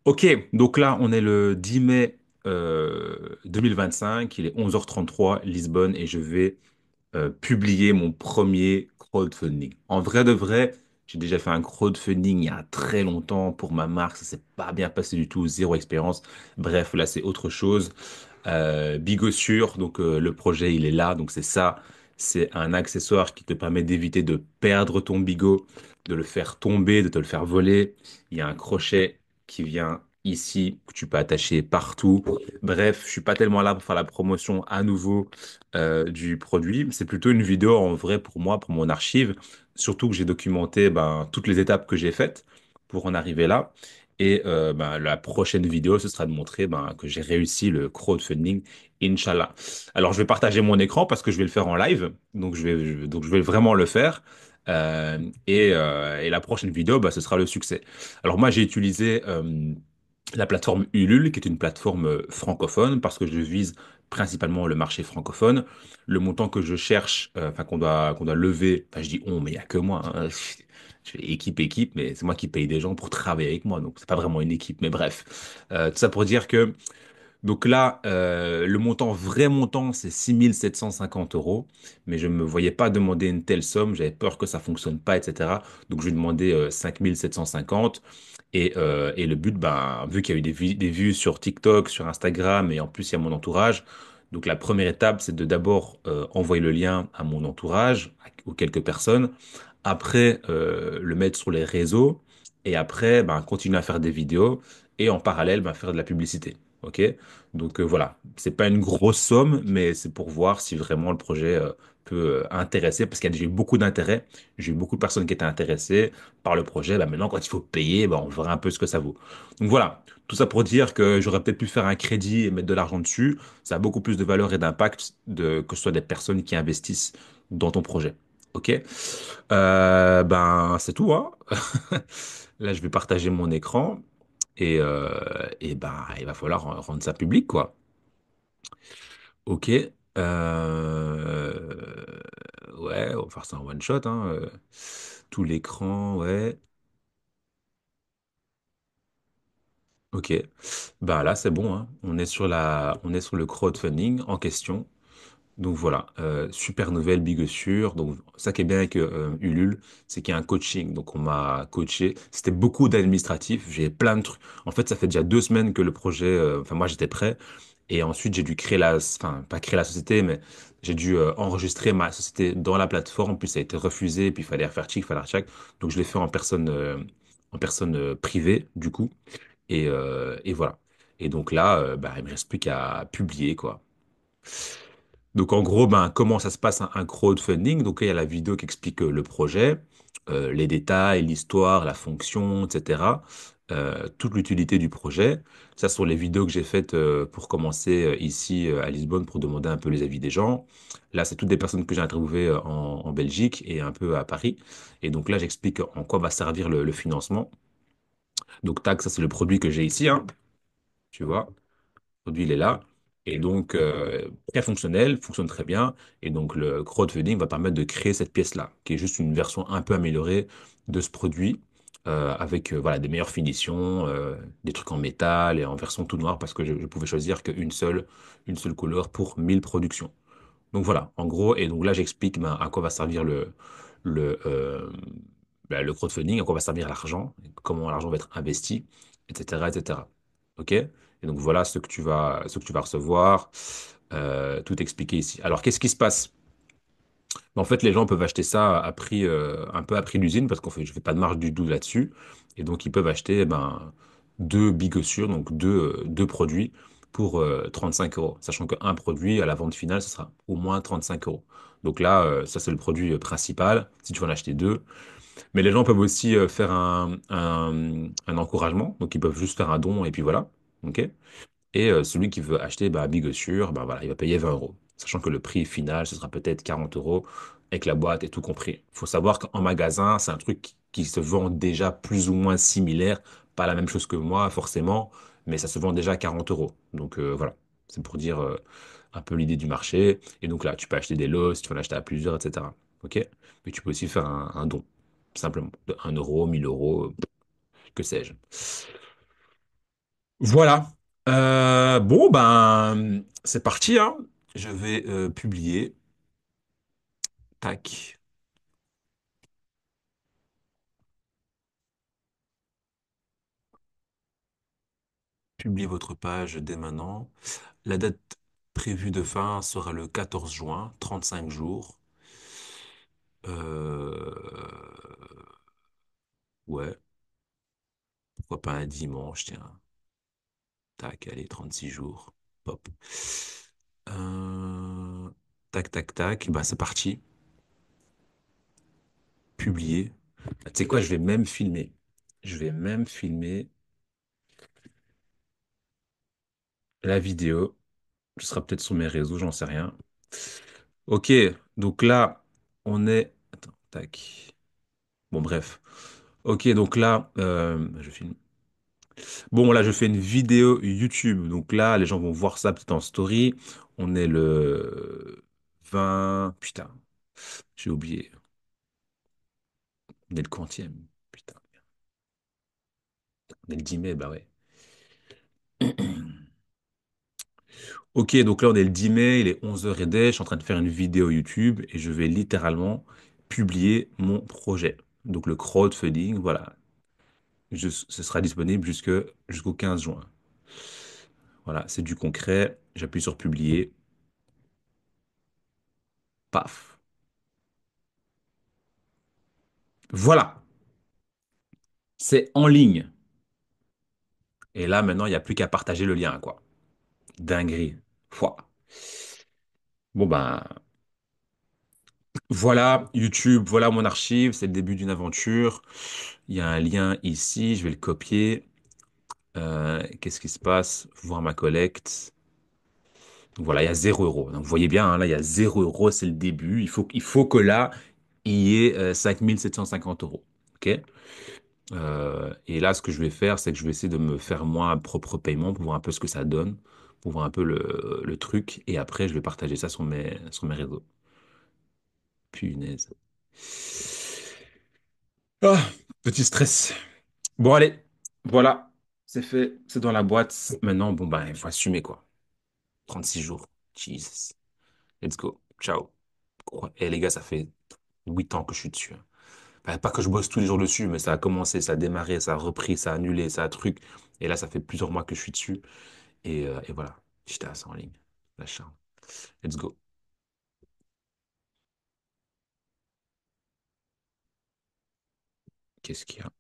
Ok, donc là, on est le 10 mai 2025, il est 11h33, Lisbonne, et je vais publier mon premier crowdfunding. En vrai de vrai, j'ai déjà fait un crowdfunding il y a très longtemps pour ma marque, ça s'est pas bien passé du tout, zéro expérience. Bref, là, c'est autre chose. Bigossure, donc le projet, il est là, donc c'est ça. C'est un accessoire qui te permet d'éviter de perdre ton bigot, de le faire tomber, de te le faire voler. Il y a un crochet qui vient ici, que tu peux attacher partout. Bref, je suis pas tellement là pour faire la promotion à nouveau du produit. C'est plutôt une vidéo en vrai pour moi, pour mon archive. Surtout que j'ai documenté toutes les étapes que j'ai faites pour en arriver là. Et la prochaine vidéo, ce sera de montrer que j'ai réussi le crowdfunding, Inch'Allah. Alors, je vais partager mon écran parce que je vais le faire en live. Donc, je vais vraiment le faire. Et la prochaine vidéo, ce sera le succès. Alors, moi, j'ai utilisé la plateforme Ulule, qui est une plateforme francophone, parce que je vise principalement le marché francophone. Le montant que je cherche, qu'on doit lever, enfin, je dis on, mais il n'y a que moi, hein. Je fais équipe, mais c'est moi qui paye des gens pour travailler avec moi, donc c'est pas vraiment une équipe, mais bref. Tout ça pour dire que donc là, le montant, vrai montant, c'est 6 750 euros. Mais je ne me voyais pas demander une telle somme. J'avais peur que ça fonctionne pas, etc. Donc je lui ai demandé 5 750. Et le but, vu qu'il y a eu des vues sur TikTok, sur Instagram, et en plus il y a mon entourage. Donc la première étape, c'est de d'abord envoyer le lien à mon entourage, aux quelques personnes. Après, le mettre sur les réseaux. Et après, continuer à faire des vidéos. Et en parallèle, faire de la publicité. OK? Donc voilà, c'est pas une grosse somme, mais c'est pour voir si vraiment le projet peut intéresser, parce qu'il y a déjà eu beaucoup d'intérêt. J'ai eu beaucoup de personnes qui étaient intéressées par le projet. Maintenant, quand il faut payer, on verra un peu ce que ça vaut. Donc voilà, tout ça pour dire que j'aurais peut-être pu faire un crédit et mettre de l'argent dessus. Ça a beaucoup plus de valeur et d'impact que ce soit des personnes qui investissent dans ton projet. OK? C'est tout, hein. Là, je vais partager mon écran il va falloir rendre ça public, quoi. Ok. Ouais, on va faire ça en one shot, hein. Tout l'écran, ouais. Ok. Là, c'est bon, hein. On est sur le crowdfunding en question. Donc voilà, super nouvelle, big sûr. Donc ça qui est bien avec Ulule, c'est qu'il y a un coaching. Donc on m'a coaché. C'était beaucoup d'administratifs. J'ai plein de trucs. En fait, ça fait déjà 2 semaines que le projet. Enfin moi j'étais prêt. Et ensuite j'ai dû créer enfin pas créer la société, mais j'ai dû enregistrer ma société dans la plateforme. Puis ça a été refusé. Puis il fallait refaire chic, il fallait refaire chic. Donc je l'ai fait en personne privée du coup. Et voilà. Et donc là, il me reste plus qu'à publier quoi. Donc en gros, comment ça se passe un crowdfunding? Donc il y a la vidéo qui explique le projet, les détails, l'histoire, la fonction, etc. Toute l'utilité du projet. Ça sont les vidéos que j'ai faites pour commencer ici à Lisbonne pour demander un peu les avis des gens. Là, c'est toutes des personnes que j'ai interviewées en Belgique et un peu à Paris. Et donc là, j'explique en quoi va servir le financement. Donc tac, ça c'est le produit que j'ai ici, hein, tu vois. Produit, il est là. Et donc, très fonctionnel, fonctionne très bien. Et donc, le crowdfunding va permettre de créer cette pièce-là, qui est juste une version un peu améliorée de ce produit, avec voilà, des meilleures finitions, des trucs en métal et en version tout noir, parce que je pouvais choisir une seule couleur pour 1000 productions. Donc voilà, en gros, et donc là, j'explique à quoi va servir le, euh, le crowdfunding, à quoi va servir l'argent, comment l'argent va être investi, etc., etc. OK? Et donc voilà ce que tu vas recevoir, tout expliqué ici. Alors, qu'est-ce qui se passe? En fait, les gens peuvent acheter ça à prix, un peu à prix d'usine, parce je fais pas de marge du tout là-dessus. Et donc, ils peuvent acheter deux bigossures, donc deux produits pour 35 euros. Sachant qu'un produit, à la vente finale, ce sera au moins 35 euros. Donc là, ça, c'est le produit principal, si tu veux en acheter deux. Mais les gens peuvent aussi faire un encouragement. Donc, ils peuvent juste faire un don et puis voilà. OK? Et celui qui veut acheter Big Sur, voilà, il va payer 20 euros. Sachant que le prix final, ce sera peut-être 40 euros avec la boîte et tout compris. Il faut savoir qu'en magasin, c'est un truc qui se vend déjà plus ou moins similaire. Pas la même chose que moi, forcément, mais ça se vend déjà à 40 euros. Donc voilà, c'est pour dire un peu l'idée du marché. Et donc là, tu peux acheter des lots, si tu veux en acheter à plusieurs, etc. OK? Mais tu peux aussi faire un don, simplement, de 1 euro, 1000 euros, que sais-je. Voilà. Bon, ben, c'est parti, hein. Je vais publier. Tac. Publiez votre page dès maintenant. La date prévue de fin sera le 14 juin, 35 jours. Ouais, pourquoi pas un dimanche, tiens. Tac, allez, 36 jours. Hop. Euh, Tac, tac, tac. Bah, c'est parti. Publier. Ah, tu sais quoi, je vais même filmer. Je vais même filmer la vidéo. Ce sera peut-être sur mes réseaux, j'en sais rien. Ok, donc là, on est. Attends, tac. Bon, bref. Ok, donc là, je filme. Bon, là, je fais une vidéo YouTube. Donc là, les gens vont voir ça peut-être en story. On est le 20. Putain, j'ai oublié. On est le quantième. Putain, on est le 10 mai, bah ouais. Ok, donc là, on est le 10 mai, il est 11h et des. Je suis en train de faire une vidéo YouTube et je vais littéralement publier mon projet. Donc le crowdfunding, voilà. Ce sera disponible jusqu'au 15 juin. Voilà, c'est du concret. J'appuie sur publier. Paf. Voilà, c'est en ligne. Et là, maintenant, il n'y a plus qu'à partager le lien, quoi. Dinguerie. Foi. Bon, ben, voilà, YouTube, voilà mon archive. C'est le début d'une aventure. Il y a un lien ici. Je vais le copier. Qu'est-ce qui se passe? Voir ma collecte. Donc voilà, il y a 0 euros. Donc vous voyez bien, hein, là, il y a 0 euros, c'est le début. Il faut que là, il y ait 5 750 euros. OK? Et là, ce que je vais faire, c'est que je vais essayer de me faire moi un propre paiement pour voir un peu ce que ça donne, pour voir un peu le truc. Et après, je vais partager ça sur mes réseaux. Punaise. Ah, petit stress. Bon, allez. Voilà. C'est fait. C'est dans la boîte. Maintenant, bon, ben, il faut assumer, quoi. 36 jours. Jesus. Let's go. Ciao. Et les gars, ça fait 8 ans que je suis dessus, hein. Enfin, pas que je bosse tous les jours dessus, mais ça a commencé, ça a démarré, ça a repris, ça a annulé, ça a truc. Et là, ça fait plusieurs mois que je suis dessus. Et voilà. J'étais à ça en ligne. La charme. Let's go. Qu'est-ce qu'il y a?